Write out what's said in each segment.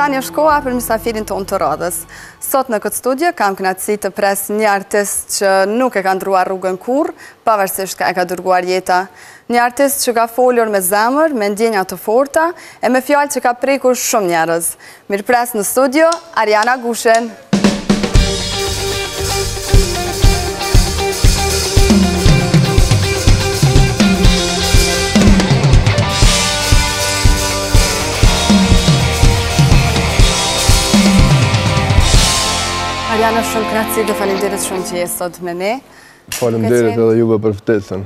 tani është koha për mysafirin tonë të radhës. Sot në këtë studio kam kënaqësi të pres një artist që nuk e ka ndruar rrugën kurrë, pavarësisht ka e ka dërguar jeta. Një artist që ka folur me zemër, me ndjenja të forta e me fjalë që ka prekur shumë njerëz. Mirëpres në studio, Ariana Gushen. Ariana, shumë kënaqësi dhe faleminderit shumë që je sot me ne. Faleminderit edhe juve për ftesën.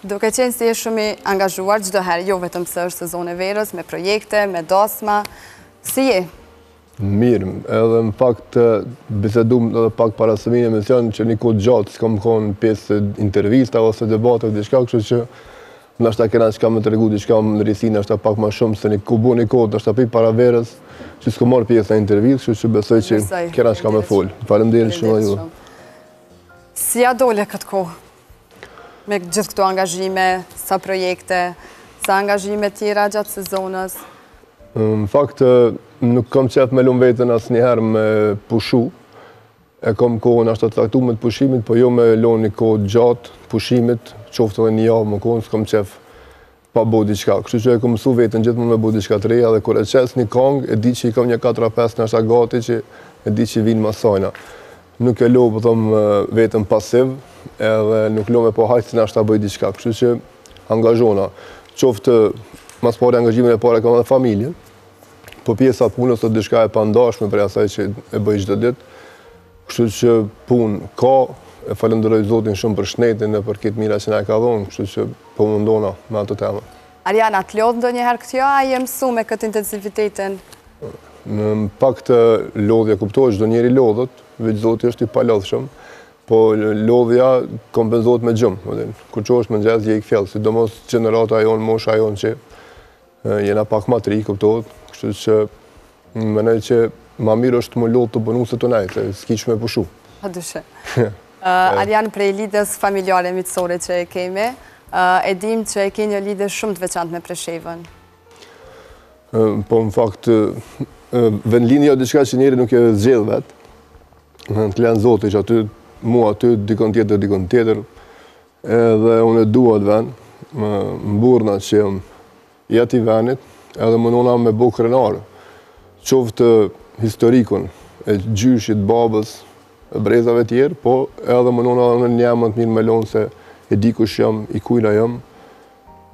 Duke qenë si je shumë i angazhuar çdo herë, jo vetëm se është sezon e verës, me projekte, me dosma. Si je? Mirë, edhe në fakt bisedum edhe pak para se vinë emision që një kohë gjatë s'kam qenë pjesë intervista ose debate diçka, kështu që ndoshta kena çka më tregu diçka në risi, ndoshta pak më shumë se një kohë, ndoshta pikë para verës që s'ko marrë pjesë në intervistë, kështu që besoj që kena çka më fol. Faleminderit shumë ju. Si ja dole këtë kohë? Me gjithë këto angazhime, sa projekte, sa angazhime tjera gjatë sezonës? Në fakt, nuk kam qef me lumë vetën asnjëherë me pushu. E kam kohën ashtu të caktuar të pushimit, po jo me lënë një kohë gjatë pushimit, qoftë edhe një javë më kohën, s'kam qef pa bo diçka. Kështu që e kam mësu vetën gjithmonë me bo diçka të reja dhe kur e qes një këngë, e di që i kam një 4-5 nështë gati që e di që vinë masajna. Nuk e lo, po thëmë, vetën pasiv, edhe nuk lo me po hajtë që nështë ta bëj diçka. Kështu që angazhona. Qoftë mas pari angazhimin e pare kam edhe familjen, po pjesa punës të diçka e pandashme për asaj që e bëj çdo ditë. Kështu që punë ka, e falenderoj Zotin shumë për shnetin dhe për këtë mira që na e ka dhënë, kështu që po mundona me ato tema. Ariana, të lodh ndonjëherë kjo, a je mësu me këtë intensivitetin? Në pak të lodhja kuptohet, çdo njeri lodhët, veç Zoti është i palodhshëm, po lodhja kompenzohet me gjumë. Kur qohesh me mëngjes je i kthjellë, sidomos gjenerata jonë, mosha jonë që jena pak më të ri, kuptohet, kështu që mendoj që ma mirë është më lodhë të bënu se të nejtë, s'ki që me pushu. Pa dyshe. Arian, prej lidhjes familjare miqësore që e kemi, e dim që e ke një lidhje shumë të veçantë me Preshevën. Po, në fakt, vendlinja o diçka që njeri nuk e zgjedh vetë, të lenë Zoti që aty, mua aty, dikon tjetër, edhe unë e dua atë vend, më burna që jeti venit, edhe më nona me bo krenarë. Qoftë historikun e gjyshit, babës, brezave tjerë, po edhe më nona në njëmën të mirë me lonë se e di kush jam, i kujna jam,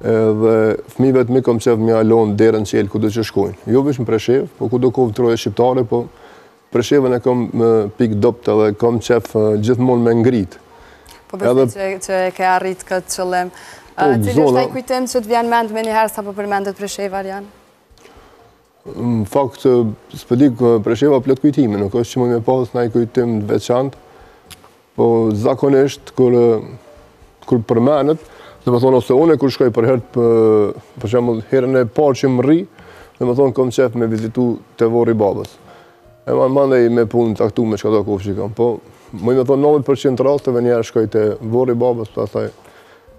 edhe fëmijëve të mi kom qef mja lonë derën qelë ku do që shkojnë. Jo veç në Preshev, po ku do kohë troje shqiptare, po Preshevën e kom pik dopt edhe kom qef gjithmonë me ngrit. Po besoj që e ke arrit këtë qëllim. Cili është ai kujtim që të vjen mend me njëherë sa po përmendet Presheva, Arian? Në fakt, s'pëdik Presheva plot kujtime, nuk është që më me pas në kujtim të veçantë, po zakonisht, kur përmenet, dhe më thonë, ose une kur shkoj për herët, për shembull herën e parë që më rri, dhe më thonë, kom qef me vizitu të vorri babës. E mandej me punë të aktu me qka do kofë që kam, po më thonë 90% rasteve njerë shkoj të vorri babës, pastaj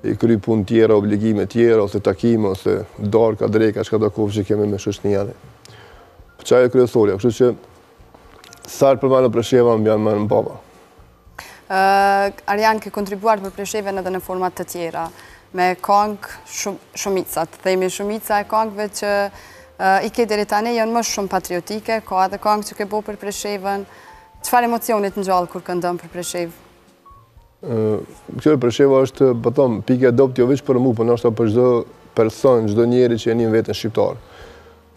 i kry punë tjera, obligime tjera, ose takime, ose darka, dreka, qka do kofë që kemi me shoqënia. Qaj e kryesorja, kështu që sarë për në Presheva më bjanë më në baba. Arian, ke kontribuar për Presheven edhe në format të tjera, me këngë shumicat. Themi shumica e këngëve që i ke deri tani janë më shumë patriotike, ka edhe këngë që ke bo për Presheven. Çfarë emocionit në gjallë kur këndon për Preshev? Kërë Presheva është, pëtëm, pike dopt jo veç për mu, për nështë për çdo person, çdo njeri që e një vetën shqiptar.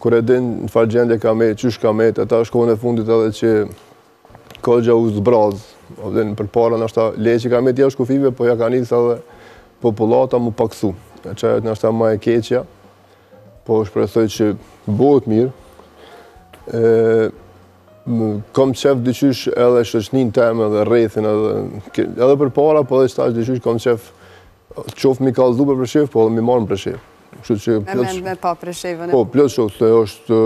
Kur e din në farë gjendje ka me, qysh ka me, ata shkohën e fundit edhe që ka gja u zbraz, për para nështë leqë ka me tja shkufive, po ja ka njësë edhe populata mu paksu. E qajët nështë ma e keqja, po shpresoj që bëhet mirë. Kom qef dyqysh edhe shoqnin temë edhe rrethin edhe për para, po edhe qëtash dyqysh kom qef qofë mi kalzu për Preshev, po edhe mi marë në Preshev. Me mend me pa Preshevën. Po, plot shok, se është,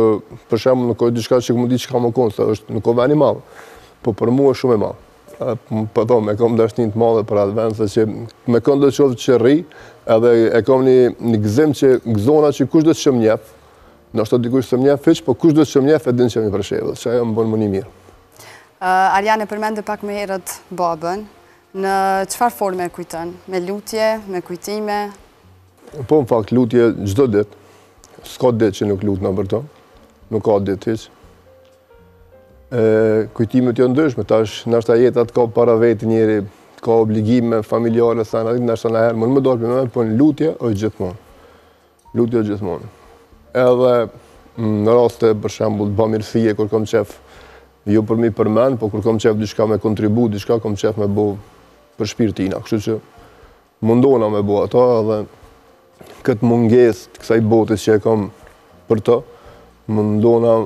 për shemë nuk është diçka që më di që ka më konë, se është nuk o veni madhë, po për mu është shumë e madhë. Po to, me kom dashnin të madhe për atë vend, se që me kom do të qoftë që rri, edhe e kom një gëzim që gëzona që kush do të qëmë njef, Nështë të dikush së mjef fiq, po kush do të që mjef e din që mi përshevë, që ajo më bënë më një mirë. Arjan e përmendë pak më herët babën, në qëfar forme e kujtën? Me lutje, me kujtime? Po, në fakt, lutje gjdo dit. S'ka dit që nuk lutë në për to. Nuk ka dit hiq. Kujtimet jo ndryshme, tash nështë a jetat ka para vetë njeri, ka obligime familjare, nështë a nëherë, më dorë për me, po në lutje është gjithmonë. Lutje është gjithmonë. Edhe në raste, për shembull, të bamirësie, kur kom qef, jo për mi përmen, po kur kom qef diçka me kontribu, diçka kom qef me bo për shpirtina. Kështu që mundona me bo ato, edhe këtë munges të kësaj botit që e kom për të, mundona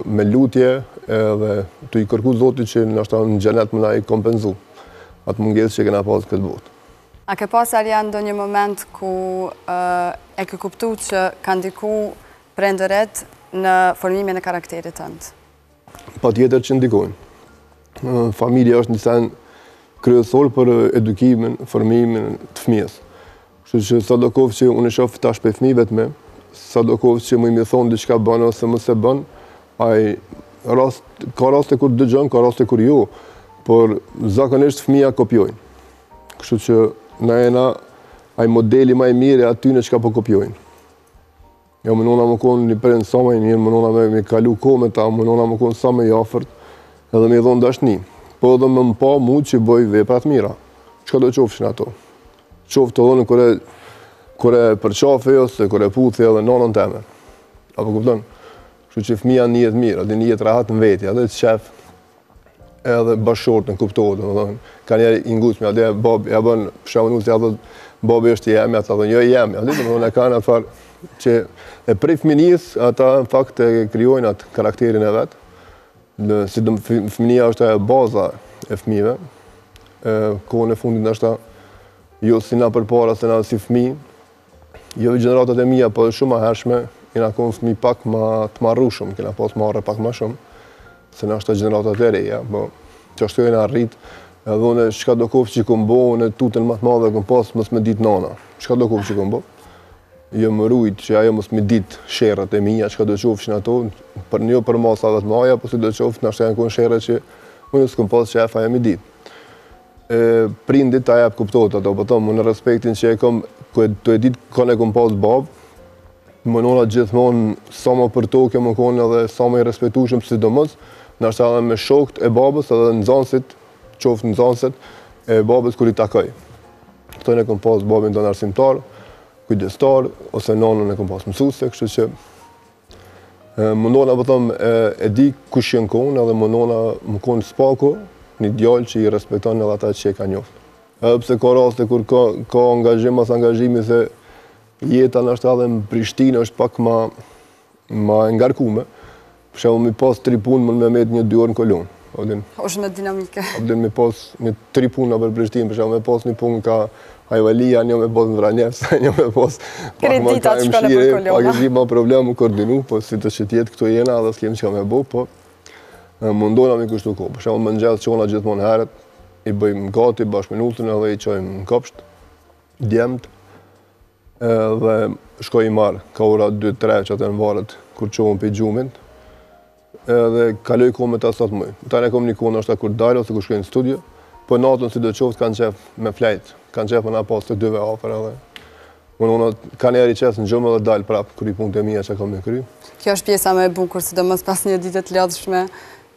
me lutje edhe të i kërku Zotit që nështë në gjenet më na i kompenzu atë munges që kena pasë këtë botë. A ke pas Arjan do një moment ku e ke kuptu që ka ndiku prindërit në formimin e karakterit tënd? Pa tjetër që ndikojnë. Familja është një sen kryesor për edukimin, formimin të fëmijës. Kështu që sa do kohë që unë shoh tash për fëmijëve të me, sa do kohë që më thonë diçka bën ose mos e bën, ka raste kur dëgjon, ka raste kur jo, por zakonisht fëmija kopjojnë. Kështu që na jena ai modeli më i mirë aty në çka po kopjojnë. Jo më nona më konë një prind sa më i mirë, më nona me kalu kohë me ta, më nona më konë sa më i afërt, edhe me dhonë dashni. Po edhe më pa mu që bëj vepra të mira. Çka do qofshin ato? Qoftë të dhonë kur e përqafi ose kur e puthi edhe nonën teme. Apo kupton? Kështu që fëmija njët mirë, edhe njët rahat në veti, edhe të qef, edhe bashkëshort në kuptohet, ka njerë i ngusmi, edhe babi, ja bën, përshamu nusë, ja dhe babi është jemi, ata dhe jo jemi, edhe ka në farë që e prej fëminis, ata në fakt e kryojnë atë karakterin e vetë, si fëminia është e baza e fëmive, kohën e fundit nështë jo si na përpara, se na si fëmi, jo gjeneratat e mija, po dhe shumë a hershme, kena konë fëmi pak ma të marrushëm, kena pas marrë pak ma shumë, se në është të generatat e reja, po që ashtu e në arrit, edhe une shka do kofë që i kom bo, une tutën më të madhe kom pas mës me dit nana. Shka do kofë që i kom bo? Jo më rujt që ajo mës me dit sherët e mija, shka do qofshin ato, për një për masa dhe të maja, po si do qofë në ashtu e në konë sherët që une s'kom pas që e fa jam i dit. Prindit ta jep kuptot ato, po tomë në respektin që e kom, të e dit kone kom pas babë, më nona gjithmonë sa më për toke më konë edhe sa më i respektushëm sidomos, nështë edhe me shokët e babës edhe nëzansit, qoftë nëzansit e babës kër i takoj. Këto në kom pas babin të nërsimtar, kujdestar, ose nonën e kom pas mësuse, kështu që më nona pëtëm e di kush jenë konë edhe më nona më konë spako, një djallë që i respekton edhe ata që e ka njoftë. Edhe pse ka raste kur ka angazhim mas angazhimi se jeta nështë edhe në Prishtinë është pak ma ngarkume. Për shemë mi pas 3 punë më me met 1-2 orë në kolonë. është me dinamike. Mi pas 3 punë për Prishtinë, për shemë me pas një punë ka Hajvalia, një me pas në Vranjevës, një me pas pak ma ka e mshire, pak e ma problem më koordinu, po si të që tjetë këto jena edhe s'kem që ka me bo, po mundona mi kushtu ko. Për shemë më nxedhë qona gjithmonë heret, i bëjmë gati bashkë minutën edhe i qojmë në kopsht, djemët, dhe shkoj i marë, ka ora 2-3 që atë në varët, kur qohëm për i gjumit, dhe kaloj kohë me ta sot mëj. Ta ne kom një kohë nështë ta kur dalë, ose kur shkoj në studio, po natën si do qoftë kanë qef me flejtë, kanë qef me na pas të 2 afer edhe. Unë ka njerë i qesë në gjumë dhe dalë prapë, kër i punë të mija që kom në kry. Kjo është pjesa me bukur, sidomos pas një ditë të lodhshme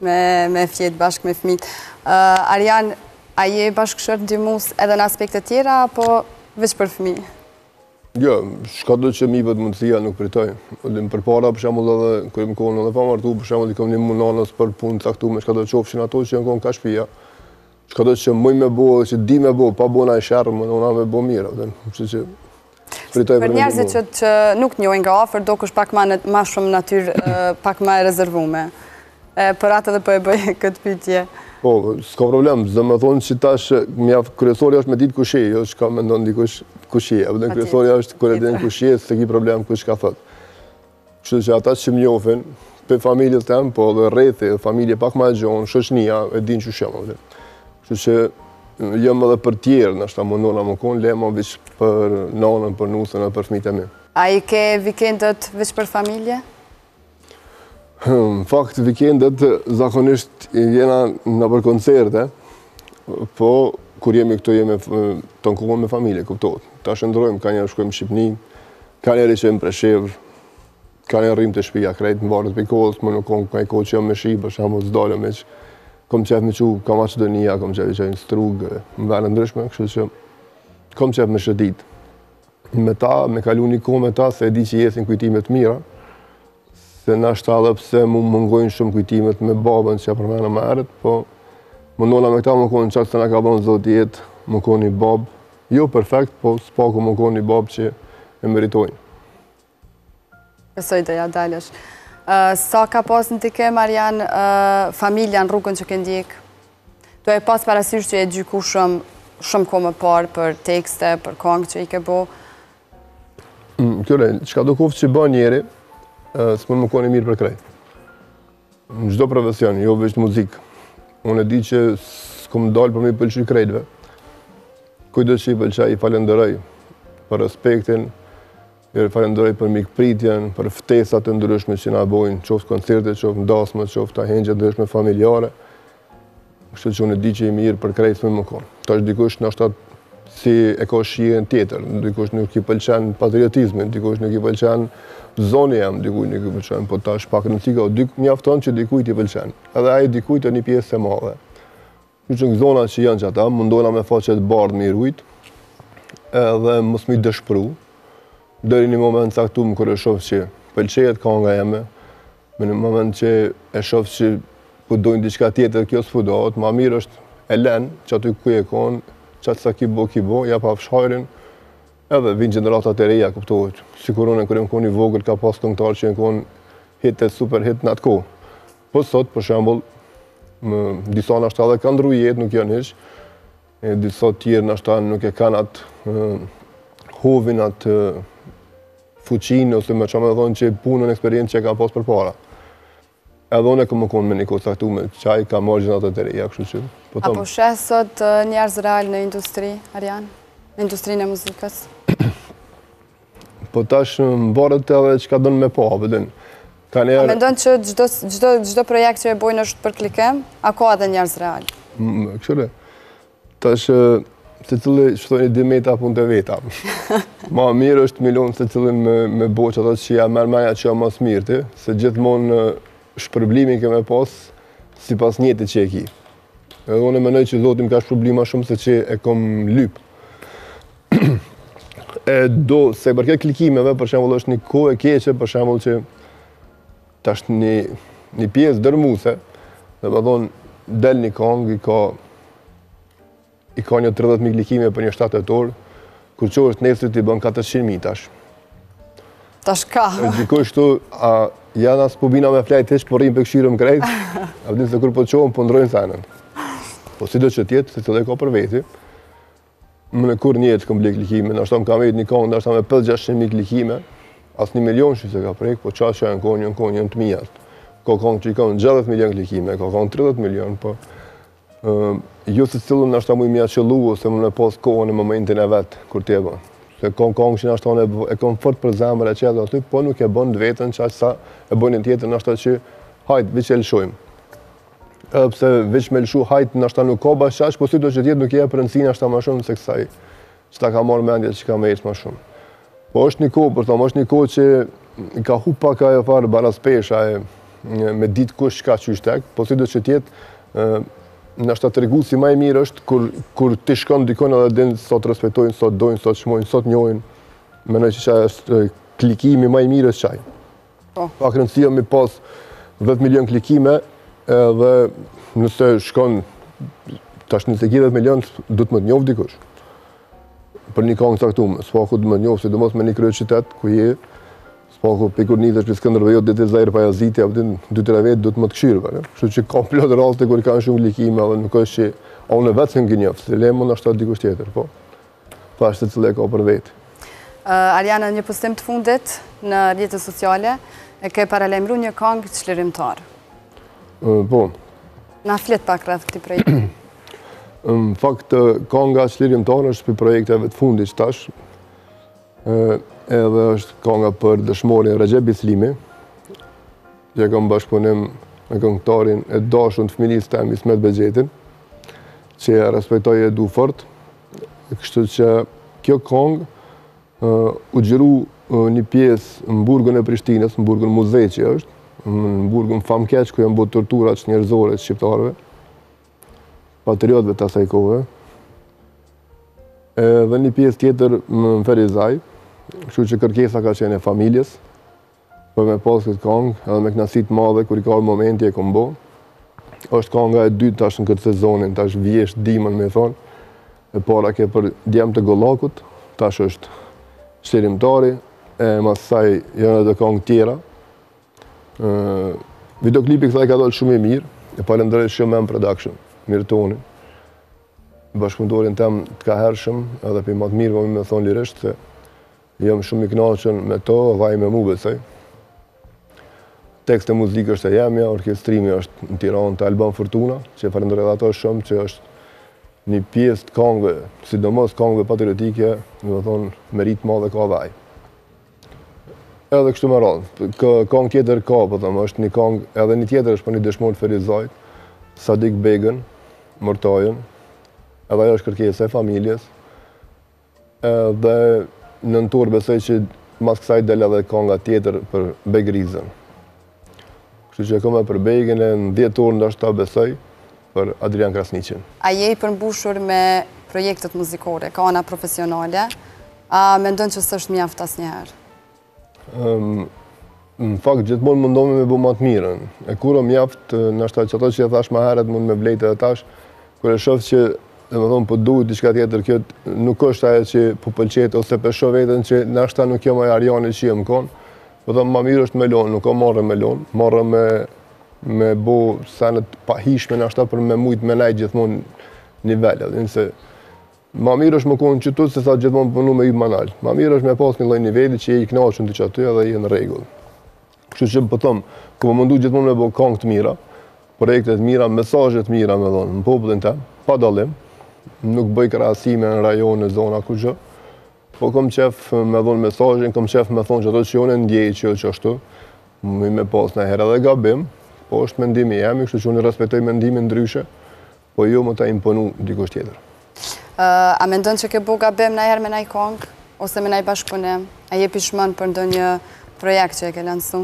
me fjetë bashkë me fëmijët. Arjan, a je bashkëshort ndihmues edhe në aspekte tjera, apo veç për fëmijë? Jo, shka do që mive të mundësia nuk pritoj. Për para, për shemull edhe, kër im konë edhe pa martu, për shemull i kom një munanës për punë të aktume, shka do qofshin ato që janë konë ka shpia. Shka do që mëj me bo, që di me bo, pa bo na i shërë, më nëna me bo mira. Për njerëzit që nuk njojnë nga ofër, do kësh pak ma shumë natyrë, pak ma e rezervume. Për atë edhe po e bëj këtë pytje. Po, s'ka problem, zë me thonë që tash kryesorja është me ditë kushe, jo që ka me ndonë dikush kushe. Kryesorja është kër e din kushe, se ki problem kush ka thot. Kështu që ata që mjofin, për familjes tem, po dhe rrethi, familje pak ma e gjonë, shoshnia, e din që shemë. Kështu që jëmë edhe për tjerë, nështë ta mundona më konë, lema vishë për nonën, për nusën, për fëmijët e mi. A i ke vikendet veç për familje? Në fakt, vikendet zakonisht jena në për koncerte, po kur jemi këto jemi të nkuhon me familje, kuptohet. Ta shëndrojmë, ka njerë shkojmë në Shqipni, ka njerë i qëmë Preshevër, ka njerë rrim të shpija krejt, në varët për kohës, më nuk ka i kohë që jam me shi, për shamo të zdalë me që kom qef me që ka Macedonia, kom qef i qef në Strugë, më verë ndryshme, kështu që kom qef me shëdit. Me ta, me kalu një kohë me ta, se e di që jesin kujtimet mira, se na shtalë pëse mu mungojnë shumë kujtimet me babën që ja përmena më erët, po mundona me këta më konë qatë se na ka bënë zotë jetë, më konë një babë, jo perfekt, po s'paku më konë një babë që e meritojnë. Besoj dhe ja dalësh. Sa ka pas në tike, Marian, familja në rrugën që këndjek? Do e pas parasysh që e gjyku shumë ko më parë për tekste, për kongë që i ke bo? Këre, qka do kofë që bë njeri, s'mon më koni mirë për krejt. Në gjdo profesion, jo veç muzikë. Unë e di që s'kom dalë për mi pëlqy krejtve. Kujdo që i pëlqaj, i falenderoj për respektin, i falenderoj për mikpritjen, për ftesat të ndryshme që na bojnë, qoftë koncerte, qoftë ndasme, qoftë ahengje ndryshme familjare. Kështu që unë e di që i mirë për krejt s'mon më konë. Ta është dikush në ashtat si e ka shijen tjetër, dikush nuk i pëlqen patriotizmin, dikush nuk i pëlqen zoni jam, dikuj nuk i pëlqen, po ta është pak rëndësika, mjafton që dikujt i pëlqen, edhe ai dikujt e një pjesë e madhe. Që në zona që janë që ata, mundona me faqet bardh me i rujt, edhe mos mi dëshpru, deri një moment caktum kër e shof që pëlqejet kanga jeme, me një moment që e shof që po dojnë diçka tjetër, kjo s'fudohet, ma mirë është e len, që aty ku e konë, qatë sa ki bo, ja pa fshajrin, edhe vinë gjeneratat e reja, kuptohet. Sikur unë kërë më konë i vogël, ka pas këngëtarë që në konë hitet, super hit në atë kohë. Po sot, për shembull, disa në ashtë edhe kanë ndru jetë, nuk janë hiq, disa tjerë në ashtë nuk e kanë atë hovin, atë fuqinë, ose me që me thonë që punën, eksperiencë që e kanë pas për para. Edhe unë e këmë konë me një kohë saktume, qaj ka marrë gjeneratat e reja, kështu që. Apo shes sot njerëz real në industri, Arjan? Në industrinë e muzikës? Po tash më barët edhe që ka dënë me po, pëdin. A mendon që gjdo projekt që e bojnë është për klikem, a ka edhe njerëz real? Këshure, tash se cilë shtojnë dimeta punë të veta. Ma mirë është milion se cilën me bo që ato që ja mërmenja që ja mas mirëti, se gjithmonë shpërblimin keme pas si pas njëti që e ki. Edhe unë e menoj që Zotim ka shpërblima shumë se që e kom lyp. Se përket klikimeve, për shembull është një kohë e keqe, për shembull që tash një pjesë dërmuse, dhe më thonë, del një kongë, i ka një 30.000 klikime për një 7 orë, kur që është nesrit i bën 400.000 tash. Tash ka. Dikush tu, janë asë po bina me flajt heq, po rrim për këshirëm krejt, a vëdim se kur po qohëm, po ndrojnë senën. Po si do që tjetë, se cilë e ka për veti, më në kur njetë këm blik klikime, në ashtë më kam vetë një kongë, në ashtë me 5-600.000 klikime, asë 1 milion që se ka prek, po qatë që janë konë, janë të mijat. Ka kongë që i kanë 60 milion klikime, ka kongë 30 milion, po jo se cilën në ashtë mu i mja qëllu, ose më në pas kohën e momentin e vetë, kur t'je bën. Se kongë që në ashtë e kanë fort për zemër e qëtë aty, po nuk e bën vetën që sa e bën një tjetër në ashtë që hajtë, veç e lëshojmë. Edhe pse veç me lëshu hajtë në ashtë nuk ka bashkaq, po si do që tjetë nuk je për rëndësina ashtë ma shumë se kësaj, që ta ka marrë mendje që ka me ecë ma shumë. Po është një kohë, për thamë, është një kohë që ka hu pak ajo farë baras pesha me ditë kush qka qyshtek, po si do që tjetë në ashtë të regu si ma e mirë është kur ti shkon dikon edhe dinë sot respektojnë, sot dojnë, sot shmojnë, sot njojnë, menoj që qaj është klikimi ma e mirë është qaj. Pak rëndësia mi pas 10 milion klikime edhe nëse shkon tash nëse ki 10 milion du të më të njofë dikush. Për një kongë saktume, s'paku du më të njofë, si du mos me një kryo qytet ku je, s'paku pikur një dhe shpër Skënderbejot, ditë e Zajrë Pajaziti, apëtin 2-3 vetë du të më të këshirë. Kështu që ka plot raste kur kanë shumë klikime edhe nuk është që a unë vetë se në njofë, se le më në ashtat dikush tjetër, po. Pa është të cilë e ka për vetë. Arjana, një postim të fundit në rrjetet sociale, e ke paralemru një kongë çlirimtar. Po. Na flet pak rreth këtij projekti. Në fakt, konga çlirimtar është për projekteve të fundit tash. Edhe është kënga për dëshmorin Recep Islimi, që kam bashkëpunim me këngëtarin e dashur të fëminisë tem Ismet Bexhetin, që e respektoj e du fort. Kështu që kjo këngë u xhiru një pjesë në burgun e Prishtinës, në burgun muzej që është, në burgun famkeq ku janë bërë tortura njerëzore të shqiptarëve, patriotëve të asaj kohe. Dhe një pjesë tjetër në Ferizaj, kështu që kërkesa ka qenë e familjes, për me pas këtë këngë, edhe me kënaqësi të madhe kur i ka momenti e kom bo. Është kënga e dytë tash në këtë sezonin, tash vjesht dimën me thonë. E para ke për Djem të Gollakut, tash është Shërimtari, e mas saj janë edhe këngë tjera. Videoklipi kësaj ka dalë shumë i mirë, e falenderoj shumë M Production, Mirtonin. Bashkëpunëtorin tem të ka hershëm, edhe për më të mirë më me thonë lirisht, se jam shumë i kënaqur me to, vaj me mu besoj. Tekst e muzikë është e jemja, orkestrimi është në Tiranë të Alban Fortuna, që falenderoj ato shumë, që është një pjesë të këngëve, sidomos këngëve patriotike, do të thonë merit madhe ka vaj. Edhe kështu me radhë, këngë tjetër ka, po them, është një këngë, edhe një tjetër është për një dëshmor të Ferizajt, Sadik Begën, Mortajën, edhe ajo është kërkesa e familjes. Edhe në nëntor besoj që mas kësaj del edhe kënga tjetër për Begrizën. Kështu që këmë për Begën e në 10 orë ndoshta ta besoj për Adrian Krasniqin. A je i përmbushur me projektet muzikore, ka ana profesionale, a mendon që s'është mjaft asnjëherë? Në fakt gjithmonë mundohemi me bu më të mirën. E kur o mjaft, ndoshta që ato që e thash më herët mund me vlejtë edhe tash, kur e shoh që domethënë po duhet diçka tjetër, kjo nuk është ajo që po pëlqet ose po shoh veten që ndoshta nuk jam ai Ariani që jam kon. Po them më mirë është me lon, nuk o marrë me lon, marrë me bo senet pahishme ndoshta për me mujt me lajt gjithmonë nivele, se më mirë është më konë qytet se sa gjithmonë punu me i manal. Më mirë është me pas një lloj niveli që je i kënaqur ti aty edhe je në rregull. Kështu që po them, ku më mundu gjithmonë me bo këngë të mira, projekte të mira, mesazhe të mira me dhon në popullin tim, pa dallim. Nuk bëj krahasime në rajone, zona ku gjë, po kom qef me dhon mesazhin, kom qef me thonë që ato që unë ndjej që ashtu, me pas në herë edhe gabim, po është mendimi jemi, kështu që unë respektoj mendimin ndryshe, po jo më ta imponu dikush tjetër. A mendon që ke bu gabim në herë me naj këngë, ose me naj bashkëpunim? A je pishmën për ndonjë projekt që e ke lansu?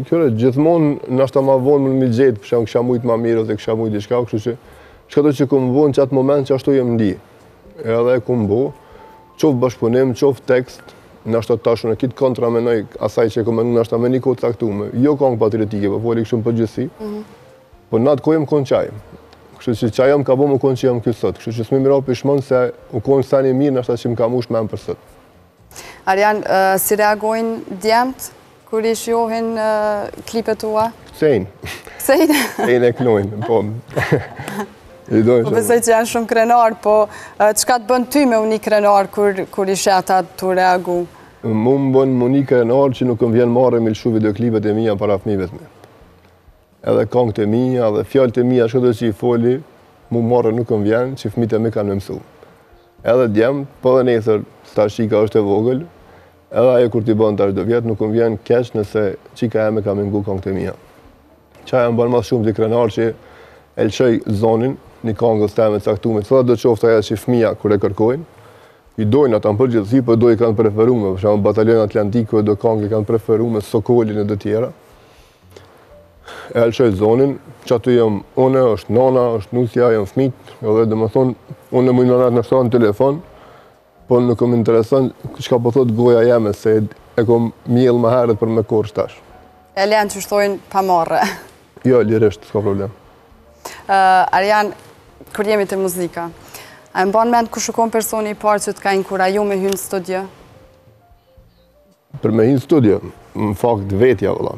Kjore, gjithmonë nashta ma vonë më në gjetë, për shumë kësha mujtë ma mirë ose kësha mujtë i shka, kështu që shkato që këmë vonë që atë moment që ashtu jem ndi. Edhe e këmë bo, qoftë bashkëpunim, qoftë tekst, nashta tashun e kitë kontra menoj asaj që e këmë nashta me një kohë caktume. Jo këngë patriotike, po foli kështu për gjithësi, po në atë kohë jem konë qaj. Kështu që qaj jam ka bo më konë që jam kësot. Kështu që s'mi mira pishmon se u konë sani mirë nashta që më ka mush me më për sot. Arian, si reagojnë djemët kur i shohin klipet tua? Sejnë. Sejnë? Sejnë e knojnë, po. Po besoj që janë shumë krenar, po çka të bën ty me unë një krenar kur i sheta të reagu? Mu më bën më një krenar që nuk më vjen marrë me lëshu videoklipet e mija para fëmijëve të mi. Edhe këngët e mija, edhe fjallët e mija, shkëtë që i foli, mu marrë nuk më vjen që fëmijët e mi kanë me mësu. Edhe djemë, po dhe nesër, tash qika është e vogël, edhe ajo kur t'i bën tash do vjetë, nuk më vjen keq nëse qika e me ka me ngu këngët e mija. Qaja më bën mas shumë t'i krenar që e lëshoj zonin, një këngës teme caktume, cëllat do qoftë aja që fëmija kër e kërkojnë, i dojnë ata në përgjithësi, për do i kanë preferume, për shumë Batalion Atlantik, do këngë i kanë preferume, Sokolin e dhe tjera. E lëshoj zonin, që aty jam une, është nana, është nusja, jam fëmijt, edhe dhe më thonë, unë më nënat në shtanë telefon, po nuk më intereson, çka po thot goja jeme, se e kom mjellë më herët për me korë shtash. E lenë që shtojnë pa marrë? Jo, lirisht, s'ka problem. Arian, kur jemi të muzika, a më banë mend ku shukon personi i parë që të ka inkuraju me hynë studio? Për me hynë studio, në fakt vetja, vëlla.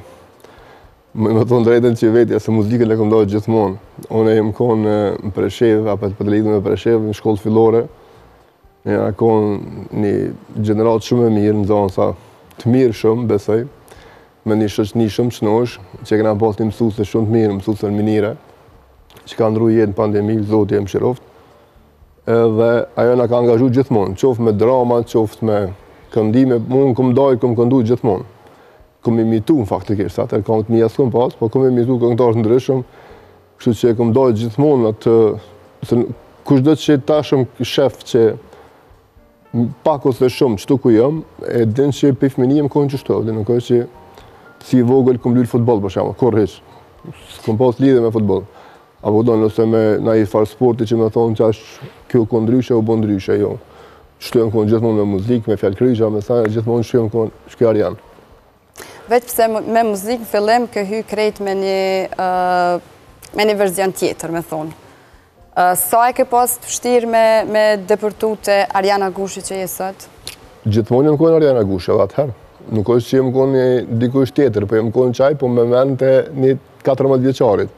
Më thonë drejten që vetja, se muzikën e kom dojë gjithmonë. Unë e jem konë në Preshev, apo të lidhë me Preshev, në shkollë fillore. E konë një gjenerat shumë e mirë, në zonë sa të mirë shumë, besoj, me një shoqni shumë qënosh, që këna pas një mësuse shumë të mirë, mësuse në minire, që ka ndru jetë në pandemi, Zoti e më shiroft. Edhe ajo nga ka angazhu gjithmonë, qoftë me drama, qoftë me këndime, unë këm dajt, këm këndu gjithmonë. Këm imitu në faktikisht, atër këngët mija s'këm pas, po këm imitu këngëtarë ndryshëm, kështu që këm dajt gjithmonë atë, kushdo që tashëm shef që pak ose shumë qëtu ku jam, e din që për fëmini jem kohën qështu, nuk është që si vogël këm lullë futbol, për shama, kur hiq, s'këm pas lidhe me futbol. Apo do nëse me na i farë sporti që me thonë që ashtë kjo kënë ndryshe o bo ndryshe, jo. Shtujem kënë gjithmonë me muzikë, me fjallë kryqja, me sajnë, gjithmonë shtujem kënë shkjar janë. Veç pëse me muzikë fillim këhy krejt me një verzion tjetër, me thonë. Sa e ke pas të pështirë me depërtu të Ariana Gushi që je sot? Gjithmonë jem kënë Ariana Gushi, edhe atëherë. Nuk është që jem kënë një dikush tjetër, po jem kënë qaj, po me menë të një 14 vjeqarit.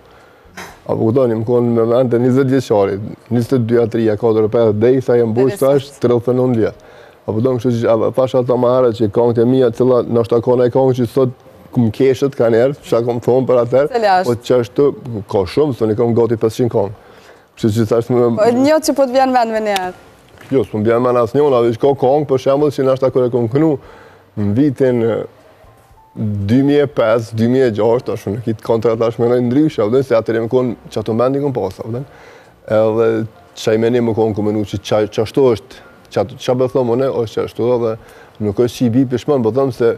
Apo këtonë, jem kënë me menë të 20 vjeqarit, 22, 3, 4, 5, dhe i sa jem bush të është 39 vjetë. Apo do më kështu që pasha ta ma herë që kongët e mija cila në është akona e kongë që sot këm keshët ka njerë, që kom thonë për atër, po që është ka shumë, së një kom gati 500 kongë. Një që po të vjen men me njerë? Jo, së më vjen men asë njona, dhe që ka kongë, për shemull që në është akona e kom kënu në vitin 2005-2006, është në kitë kontrat është me nëjë ndryshë, se atër e më konë që ato mendi kom pasë, edhe që i meni më konë këmenu që ashtu është, që be thëmë une, është që ashtu dhe nuk është që i bi pishmën, po thëmë se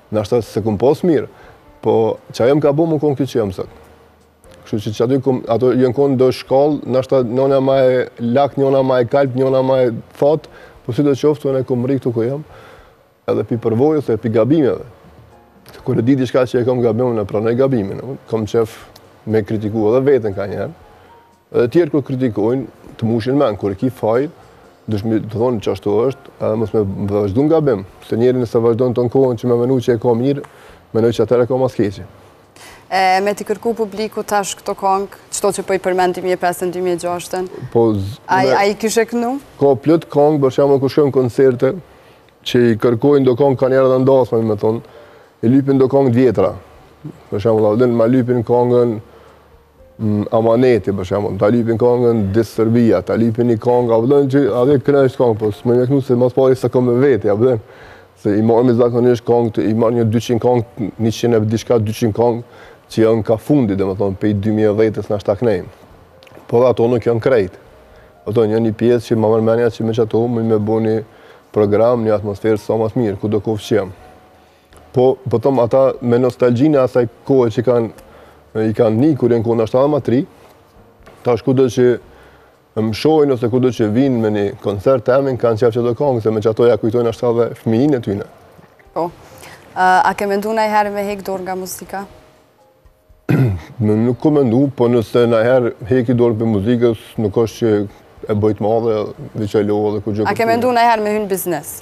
në ashtë se këmë posë mirë, po që ajo më ka bo më konë këtë që jëmë sëtë. Kështu që ato jënë konë do shkallë, në ashtë njëna ma e lak, njëna ma e kalp, njëna ma e thatë, po si do qoftë, unë e këmë rikë të ku jëmë, edhe pi përvojës e pi gabimeve. Kërë di diçka që e kam gabimë në pranoj gabimin, kam qef me kritiku edhe vetën ka njerë, edhe tjerë kërë kritikojnë të mushin men, kërë ki fajt, dëshmi të thonë që ashtu është, edhe mos me vazhdu nga gabim, se njeri nëse vazhdo në të në kohën që me menu që e ka mirë, menoj që atër e ka mas keqi. Me t'i kërku publiku tash këto kongë, qëto që po i përmend 2005-2006, a i kishe kënu? Ka plët kongë, për shemë ku shkojnë koncerte, që i kërkojnë do kongë ka njerë dhe ndasme, me thonë, i lypin do kongë vjetra. Për shemë, ma lypin kongën Amaneti, për shemë, ta lypin kongën Dis Serbia, ta lypin një kongë, a vëdhen që adhe këna ishtë kongë, po s'me me kënu se mas pari se kom me veti, a vëdhen. Se i marrë me zakonisht kongë, i marrë një 200 kongë, 100 e diçka 200 kongë, që janë ka fundi, dhe me thonë, pej 2010-ës në ashtë taknejmë. Po dhe ato nuk janë krejt. Ato një pjesë që ma mërmenja që me që ato, me bo një program, një atmosferë sa mas mirë, ku do kofë që jam. Po tëmë ata me nostalgjinë asaj kohë që i kanë një, kur jenë kohë në ashtë ma 3, ta është kudo që më shojnë ose kudo që vinë me një koncert të emin, kanë qef që do kongë, se me që ato ja kujtojnë ashtë dhe fëmijin e tyne. Po, a ke mendu na i herë me hek dorë nga muzika? Nuk ko mendu, po nëse na i herë hek i dorë për muzikës, nuk është që e bëjt madhe, dhe që e loho dhe ku gjë. A ke mendu na i herë me hynë biznes?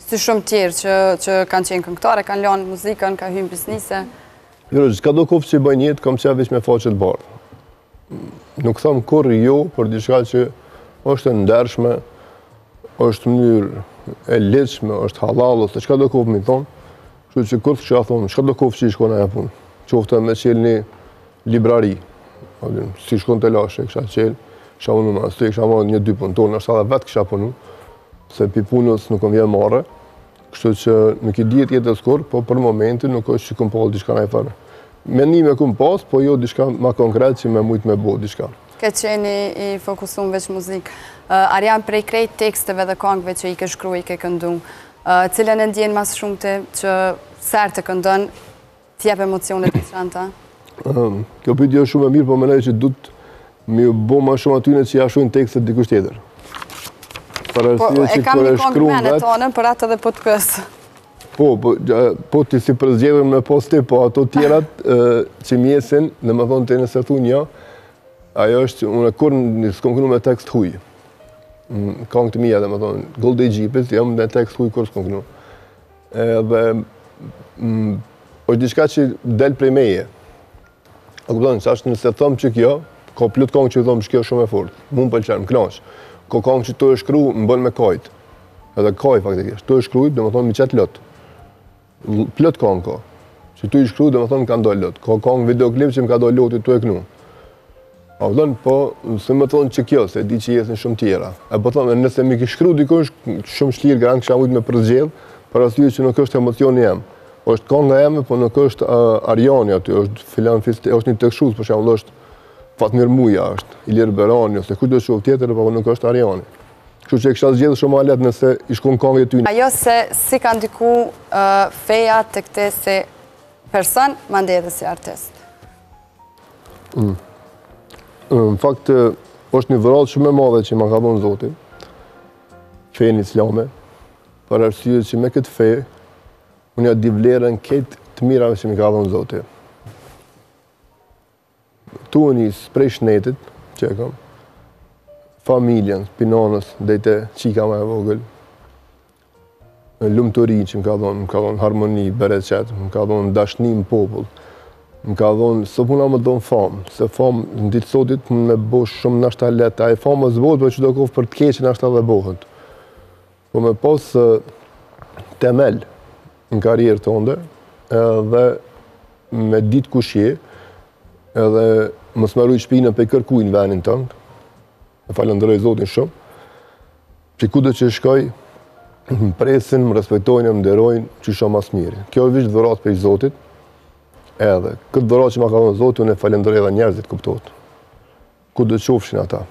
Si shumë tjerë që kanë qenë këngëtare, kanë lanë muzikën, ka hynë biznise? Ka do kofë që i bëjnë jetë, kam qef veç me faqet bardë. Nuk thëmë kur jo, për diçka që është ndershme, është mënyrë e leqme, është halal, ose qka do kofë mi thonë, që kur që a thonë, qka do kofë që i shkona e punë, qoftë me qelë një librari, si shkon të lashe, kësha qelë, kësha punu ma, së të kësha marrë një 2 punëtorë, nështë edhe vetë kësha punu, se pi punës nuk më vjen marrë, kështu që nuk i dijet jetë e skorë, po për momentin nuk është që këm palë diçka na i farë. Menime këm pas, po jo diçka ma konkret që me mujtë me bo diçka. Ke qeni i fokusun veç muzikë. Arian, prej krejt teksteve dhe kongve që i ke shkru, i ke këndu, cilën e ndjenë mas shumë të që sërë të këndon, t'jep emocionet të qanta? Kjo pyetje është shumë e mirë, po menoj që du të mi bo ma shumë atyne që jashojnë tekstet dikush tjetër. E kam një kompliment e tonën, për atë edhe po të kësë. Po ti si përzgjedhën me posti, po ato tjerat që mjesin, dhe me thonë të nëse thu një, ajo është, unë e kur s'kom kënu me tekst huj. Kongë të mija, dhe me thonë, Gold Day Jeepit, jam me tekst huj kur s'kom kënu. Dhe është diçka që del prej meje. A kuptonë, që ashtë nëse thëmë që kjo, ka plët kongë që i thëmë që kjo shumë e fort, mu më pëlqenë, më knaqë. Ko kongë që të e shkru, më bënë me kajt. Edhe kaj, faktikisht. Të e shkru, dhe më thonë, mi qëtë lot. Plët kongë ka. Që të e shkru, dhe më thonë, më ka ndoj lot. Ko kongë videoklip që më ka doj lotit të e knu. A vëllën, po, se më thonë që kjo, se di që jesin shumë tjera. E po thonë, nëse mi ki shkru dikush, shumë shlirë granë, kësha mujtë me përzgjedh, për arsye që nuk është emocioni jem. Është kënga eme, po nuk është Arjani aty, është një tekshues, për shembull është Fatmir Muja, është Ilir Berani, ose kujt do të shoh tjetër, po nuk është Arjani. Kështu që e kisha zgjedhur shumë ma lehtë nëse i shkon këngë e ty. Ajo se si ka ndiku feja të këte si person, mandej edhe si artist. Në fakt, është një dhuratë shumë e madhe që ma ka dhënë Zoti, fejën islame, për arsye që me këtë fejë, unë ja di vlerën këtë të mirave që mi ka dhënë Zoti. Tu nis prej shnetit që e kam, familjen, pinonës, dhejte qika me e vogël, lumëturin që më ka dhënë harmoni, bereqet, më ka dhënë dashni në popull, më ka dhënë, së puna më dhënë famë, se famë në ditë sotit me bosh shumë nashta letë, a e famë më zbohet, për që do kofë për të keqë nashta dhe bohet. Po me pos temel në karierë të ndër, edhe me ditë kushje, edhe më smeruj shpinën për kërkuj në venin tëndë, e falëndëroj Zotin shumë, që kudo që shkoj, më presin, më respektojnë, më nderojnë, që shumë mas mirë. Kjo është vishë dhërat për i Zotit, edhe këtë dhërat që ma ka dhënë Zotin, unë e falëndëroj edhe njerëzit kuptot. Kudo që qofshin ata,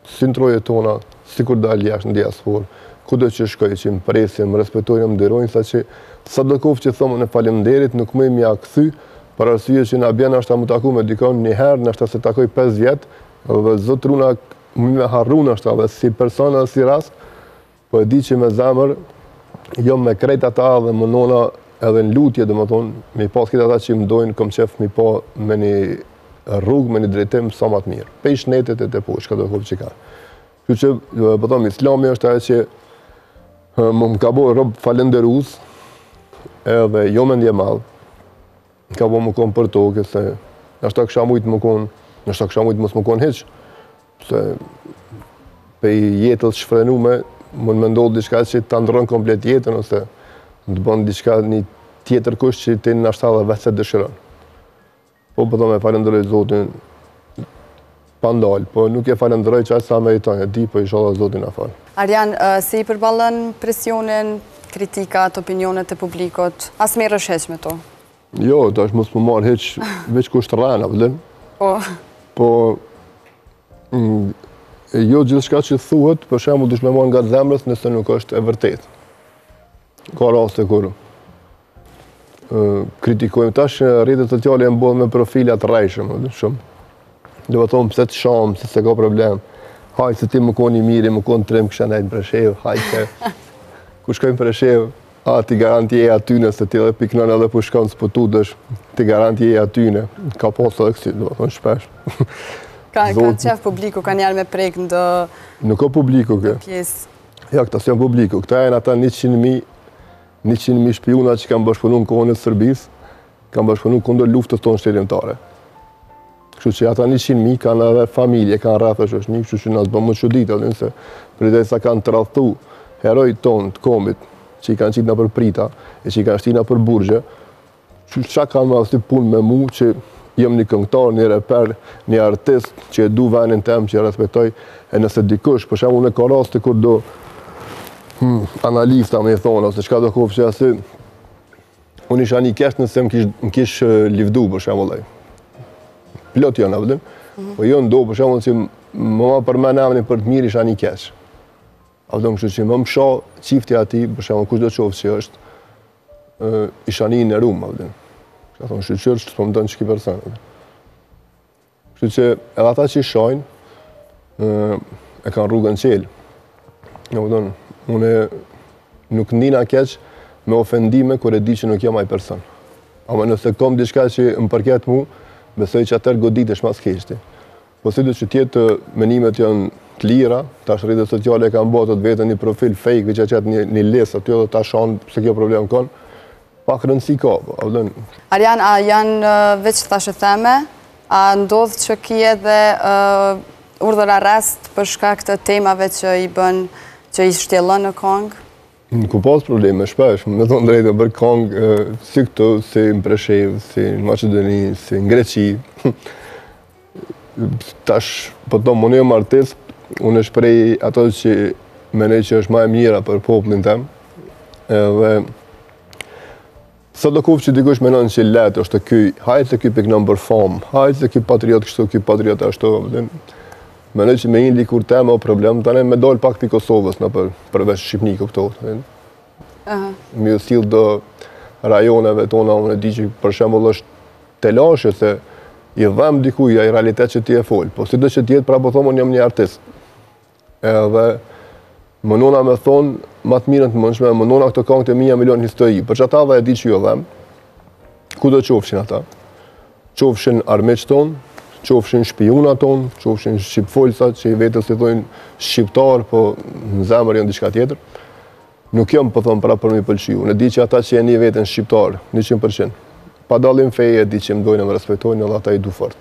si në troje tona, si kur dalë jashtë në diaspor, kudo që shkoj, që më presin, më respektojnë, më nderojnë, sa që sa do kofë që thomën e falënderit, nuk më mja këthy, për arsye që na bjen ashta më taku me dikon një herë, në ashta se takoj 5 vjetë, dhe Zotë Runa me harrun ashta dhe si persona dhe si rast, po e di që me zemër, jo me krejt ata dhe më nona edhe në lutje, dhe më thonë, me i pas këtë ata që më dojnë, kom qef me i pa me një rrugë, me një drejtim sa matë mirë. Pe i shnetet e të poshë, ka do kofë që ka. Që që, po thonë, Islami është aje që më ka bo rob falenderus, edhe jo me ndje madhë, ka bo më konë për toke, se nështë ta kësha mujtë më konë, nështë ta kësha mujtë mësë më konë heqë, se pe jetës shfrenume, mund me ndodhë diçka që të ndronë komplet jetën, ose të bënë diçka një tjetër kush që ti në ashtë dhe vetë se dëshiron. Po përdo me falendëroj Zotin pandal, po nuk e falendëroj që aqë sa meriton e di, po i shodha Zotin a falë. Arjan, si i përballon presionin, kritikat, opinionet e publikot, as merë është heq me to? Jo, të është mos më marë heq veç kusht rana, vëllën. Po, jo gjithë shka që thuhet, për shemë dush me marrë nga zemrës nëse nuk është e vërtet. Ka raste kur kritikojmë. Tash rrjetet sociale e mbodhë me profilat rrejshëm, shumë. Dhe më thonë pëse të shamë, se ka problem. Hajë se ti më koni miri, më koni trim, kësha nejtë Preshev, hajë se ku shkojmë Preshev, ti garanti e atyne, se ti edhe piknon edhe po shkon s'po tu dësh, ti garanti e atyne. Ka posë edhe kësi, dhe më thonë shpesh. Ka qef publiku, ka njerë me prek në nuk ka publiku kë. Pjesë. Ja, këta s'janë publiku. Këta e në ata 100.000 shpiuna që kanë bashkëpunu në kohën e Sërbis, kanë bashkëpunu kundër luftës tonë shterimtare. Kështu që ata 100.000 kanë edhe familje, kanë rrafë shoqëni, kështu që nësë bëmë më çuditë, se për i sa kanë të rrathu herojt tonë të komit, që i kanë qitë në për prita, e që i kanë shtina për burgje, që kanë më asë punë me mu që jem një këngëtar, një reper, një artist që e du venin tem, që e respektoj, e nëse dikush, për shemë unë e ka raste kur do analista me i thonë, ose qka do kofë që asë, unë isha një kesh nëse më kish livdu, për shemë lej. Pilot janë, avdëm, po jo ndo, për shemë që më ma përmen emni për të mirë isha një kesh. Avdëm, kështu që më më sha qifti ati, për shemë kush do qofë që është, isha një në rumë, avdëm. Ka thonë, shqyqyrë që të më dënë që ki personë. Kështu që edhe ata që i shajnë, e kanë rrugën qelë. Unë nuk ndina keq me ofendime kër e di që nuk jam aj person. Ama nëse kom diçka që më përket mu, besoj që atër godit e shmas keqti. Po si du që tjetë menimet janë të lira, tash rrjetet sociale kanë bërë të vetën një profil fake, që qëtë një lesë aty dhe ta shanë se kjo problem konë, pak rëndësi ka. Arjan, a janë veç të thashe theme, a ndodhë që kje dhe urdhër arrest për shkak të temave që i bën, që i shtjellën në kongë? Ku pas probleme, shpesh, me thonë drejtë, bërë kongë si këtu, si në Preshev, si në Maqedoni, si në Greqi. Tash, po të më njëm artist, unë shprej ato që menej që është ma e mira për popullin tem, Sa do kufë që dikush menon që letë është ky, hajtë se ky piknon për famë, hajtë se ky patriot kështu, ky patriot ashtu. Menoj që me një likur tema o problem, tani me dojnë pak për Kosovës në përveç Shqipni këpëto. Mi u thilë do rajoneve tona, unë e di që për shembull është telashe se i dhem dikuj, i realitet që ti e folë, po si do që tjetë pra po thomë unë jam një artist. Edhe më nona me thonë, ma të mirën të mundshme, më nona këto këngët e mija milion histori, për që ata dhe e di që jo dhem, ku do qofshin ata? Qofshin armiq tonë, qofshin shpijuna tonë, qofshin shqipfolësat që i vetës i thojnë shqiptar, po në zemër janë diçka tjetër. Nuk jam po thonë pra për mi pëlqiju, në di që ata që e një vetën shqiptar, 100%. Pa dalim feje, di që më dojnë e më respektojnë edhe ata i du fort.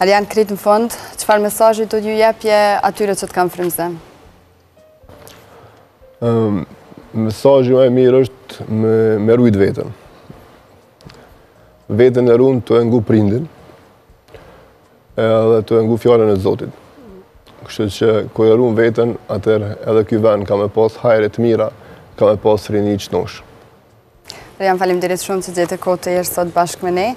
Arjan Krit, në fond, çfarë mesazhi do t'ju jepje atyre që të kam frymëzim? Mesazhi më i mirë është me rujt vetën. Vetën e runë të engu prindin, edhe të engu fjallën e Zotit. Kështu që ku e runë vetën, atër edhe ky vend ka me pas hajre të mira, ka me pas rini që nosh. Arjan, faleminderit shumë që gjete kohë të jesh sot bashkë me ne.